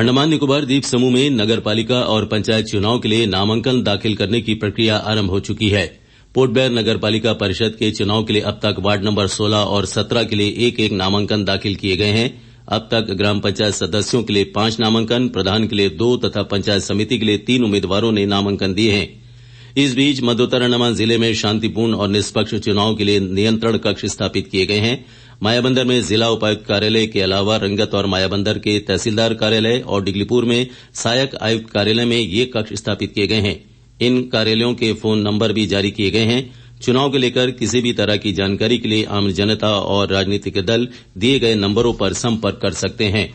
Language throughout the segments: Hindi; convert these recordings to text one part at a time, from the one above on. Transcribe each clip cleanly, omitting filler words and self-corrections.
अंडमान निकोबार द्वीप समूह में नगरपालिका और पंचायत चुनाव के लिए नामांकन दाखिल करने की प्रक्रिया आरंभ हो चुकी है। पोर्ट ब्लेयर नगरपालिका परिषद के चुनाव के लिए अब तक वार्ड नंबर 16 और 17 के लिए एक नामांकन दाखिल किए गए हैं। अब तक ग्राम पंचायत सदस्यों के लिए 5 नामांकन, प्रधान के लिए 2 तथा पंचायत समिति के लिए 3 उम्मीदवारों ने नामांकन दिए हैं। इस बीच मध्योत्तर अंडमान जिले में शांतिपूर्ण और निष्पक्ष चुनाव के लिए नियंत्रण कक्ष स्थापित किए गए हैं। मायाबंदर में जिला उपायुक्त कार्यालय के अलावा रंगत और मायाबंदर के तहसीलदार कार्यालय और डिगलीपुर में सहायक आयुक्त कार्यालय में ये कक्ष स्थापित किए गए हैं। इन कार्यालयों के फोन नंबर भी जारी किए गए हैं। चुनाव को लेकर किसी भी तरह की जानकारी के लिए आम जनता और राजनीतिक दल दिए गए नंबरों पर संपर्क कर सकते हैं।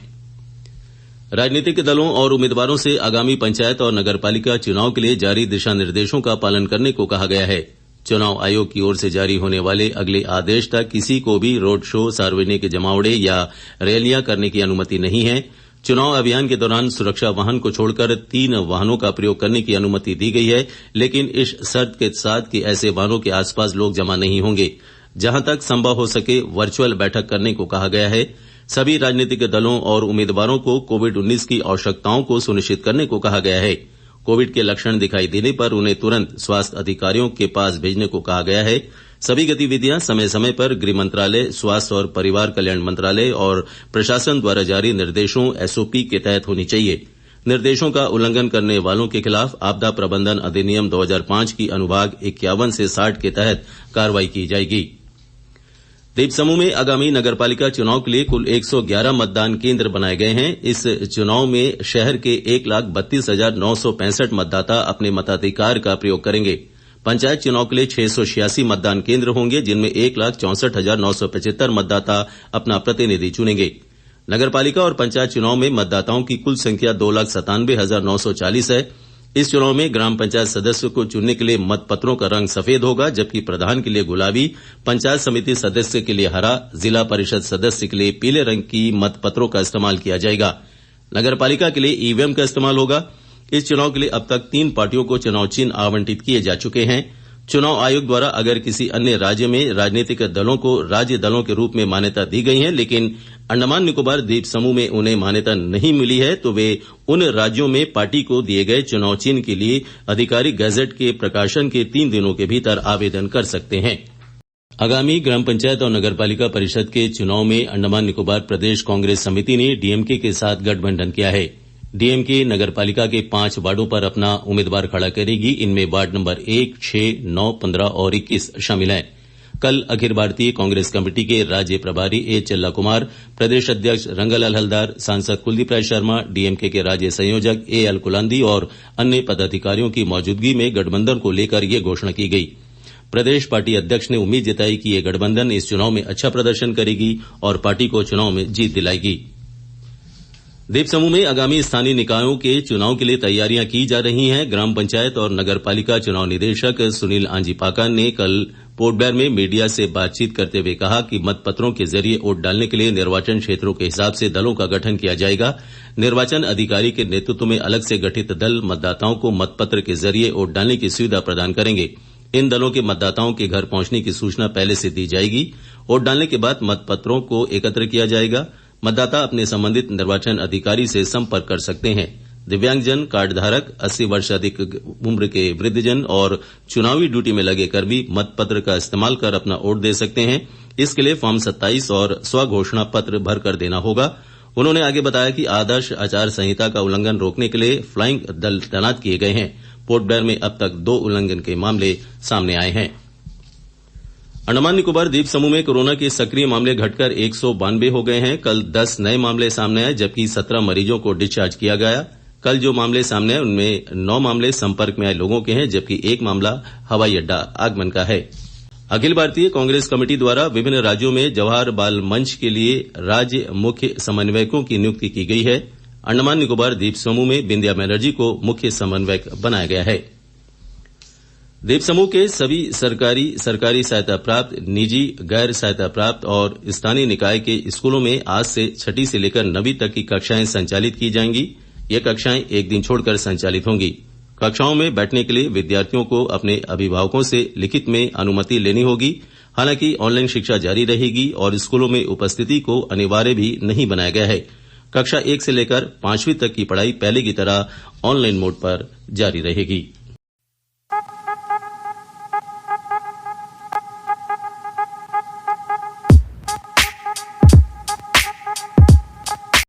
राजनीतिक दलों और उम्मीदवारों से आगामी पंचायत और नगरपालिका चुनाव के लिए जारी दिशा निर्देशों का पालन करने को कहा गया है। चुनाव आयोग की ओर से जारी होने वाले अगले आदेश तक किसी को भी रोड शो, सार्वजनिक जमावड़े या रैलियां करने की अनुमति नहीं है। चुनाव अभियान के दौरान सुरक्षा वाहन को छोड़कर 3 वाहनों का प्रयोग करने की अनुमति दी गई है, लेकिन इस शर्त के साथ कि ऐसे वाहनों के आसपास लोग जमा नहीं होंगे। जहां तक संभव हो सके वर्चुअल बैठक करने को कहा गया है। सभी राजनीतिक दलों और उम्मीदवारों को कोविड-19 की आवश्यकताओं को सुनिश्चित करने को कहा गया है। कोविड के लक्षण दिखाई देने पर उन्हें तुरंत स्वास्थ्य अधिकारियों के पास भेजने को कहा गया है। सभी गतिविधियां समय समय पर गृह मंत्रालय, स्वास्थ्य और परिवार कल्याण मंत्रालय और प्रशासन द्वारा जारी निर्देशों एसओपी के तहत होनी चाहिए। निर्देशों का उल्लंघन करने वालों के खिलाफ आपदा प्रबंधन अधिनियम 2005 की अनुभाग 51 से 60 के तहत कार्रवाई की जाएगी। द्वीप समूह में आगामी नगरपालिका चुनाव के लिए कुल 111 मतदान केंद्र बनाए गए हैं। इस चुनाव में शहर के 1,32,965 मतदाता अपने मताधिकार का प्रयोग करेंगे। पंचायत चुनाव के लिए 686 मतदान केंद्र होंगे, जिनमें 1,64,975 मतदाता अपना प्रतिनिधि चुनेंगे। नगरपालिका और पंचायत चुनाव में मतदाताओं की कुल संख्या 2,97,940 है। इस चुनाव में ग्राम पंचायत सदस्य को चुनने के लिए मतपत्रों का रंग सफेद होगा, जबकि प्रधान के लिए गुलाबी, पंचायत समिति सदस्य के लिए हरा, जिला परिषद सदस्य के लिए पीले रंग की मतपत्रों का इस्तेमाल किया जाएगा। नगरपालिका के लिए ईवीएम का इस्तेमाल होगा। इस चुनाव के लिए अब तक 3 पार्टियों को चुनाव चिन्ह आवंटित किए जा चुके हैं। चुनाव आयोग द्वारा अगर किसी अन्य राज्य में राजनीतिक दलों को राज्य दलों के रूप में मान्यता दी गई है, लेकिन अंडमान निकोबार द्वीप समूह में उन्हें मान्यता नहीं मिली है, तो वे उन राज्यों में पार्टी को दिए गए चुनाव चिन्ह के लिए आधिकारिक गैजेट के प्रकाशन के 3 दिनों के भीतर आवेदन कर सकते हैं। आगामी ग्राम पंचायत और नगरपालिका परिषद के चुनाव में अंडमान निकोबार प्रदेश कांग्रेस समिति ने डीएमके के साथ गठबंधन किया है। डीएमके नगरपालिका के 5 वार्डों पर अपना उम्मीदवार खड़ा करेगी। इनमें वार्ड नंबर 1, 6, 9, 15 और 21 शामिल हैं। कल अखिल भारतीय कांग्रेस कमेटी के राज्य प्रभारी ए चल्ला कुमार, प्रदेश अध्यक्ष रंगलाल हलदार, सांसद कुलदीप राय शर्मा, डीएमके के राज्य संयोजक ए एल कुलांदी और अन्य पदाधिकारियों की मौजूदगी में गठबंधन को लेकर यह घोषणा की गई। प्रदेश पार्टी अध्यक्ष ने उम्मीद जताई कि यह गठबंधन इस चुनाव में अच्छा प्रदर्शन करेगी और पार्टी को चुनाव में जीत दिलाएगी। द्वीप समूह में आगामी स्थानीय निकायों के चुनाव के लिए तैयारियां की जा रही हैं। ग्राम पंचायत और नगरपालिका चुनाव निदेशक सुनील आंजीपाका ने कल पोर्ट ब्लेयर में मीडिया से बातचीत करते हुए कहा कि मतपत्रों के जरिए वोट डालने के लिए निर्वाचन क्षेत्रों के हिसाब से दलों का गठन किया जाएगा। निर्वाचन अधिकारी के नेतृत्व में अलग से गठित दल मतदाताओं को मतपत्र के जरिए वोट डालने की सुविधा प्रदान करेंगे। इन दलों के मतदाताओं के घर पहुंचने की सूचना पहले से दी जाएगी। वोट डालने के बाद मतपत्रों को एकत्र किया जाएगा। मतदाता अपने संबंधित निर्वाचन अधिकारी से संपर्क कर सकते हैं। दिव्यांगजन, कार्डधारक, 80 वर्ष से अधिक उम्र के वृद्धजन और चुनावी ड्यूटी में लगे कर्मी मतपत्र का इस्तेमाल कर अपना वोट दे सकते हैं। इसके लिए फॉर्म 27 और स्वघोषणा पत्र भरकर देना होगा। उन्होंने आगे बताया कि आदर्श आचार संहिता का उल्लंघन रोकने के लिए फ्लाइंग दल तैनात किए गए हैं। पोर्ट ब्लेयर में अब तक 2 उल्लंघन के मामले सामने आए हैं। अंडमान निकोबार द्वीप समूह में कोरोना के सक्रिय मामले घटकर 192 हो गए हैं। कल 10 नए मामले सामने आए, जबकि 17 मरीजों को डिस्चार्ज किया गया। कल जो मामले सामने आए उनमें 9 मामले संपर्क में आए लोगों के हैं, जबकि 1 मामला हवाई अड्डा आगमन का है। अखिल भारतीय कांग्रेस कमेटी द्वारा विभिन्न राज्यों में जवाहर बाल मंच के लिए राज्य मुख्य समन्वयकों की नियुक्ति की गई है। अंडमान निकोबार द्वीप समूह में बिंदिया बनर्जी को मुख्य समन्वयक बनाया गया है। द्वीप समूह के सभी सरकारी सहायता प्राप्त, निजी, गैर सहायता प्राप्त और स्थानीय निकाय के स्कूलों में आज से 6ठी से लेकर 9वीं तक की कक्षाएं संचालित की जाएंगी। ये कक्षाएं एक दिन छोड़कर संचालित होंगी। कक्षाओं में बैठने के लिए विद्यार्थियों को अपने अभिभावकों से लिखित में अनुमति लेनी होगी। हालांकि ऑनलाइन शिक्षा जारी रहेगी और स्कूलों में उपस्थिति को अनिवार्य भी नहीं बनाया गया है। कक्षा 1 से लेकर 5वीं तक की पढ़ाई पहले की तरह ऑनलाइन मोड पर जारी रहेगी।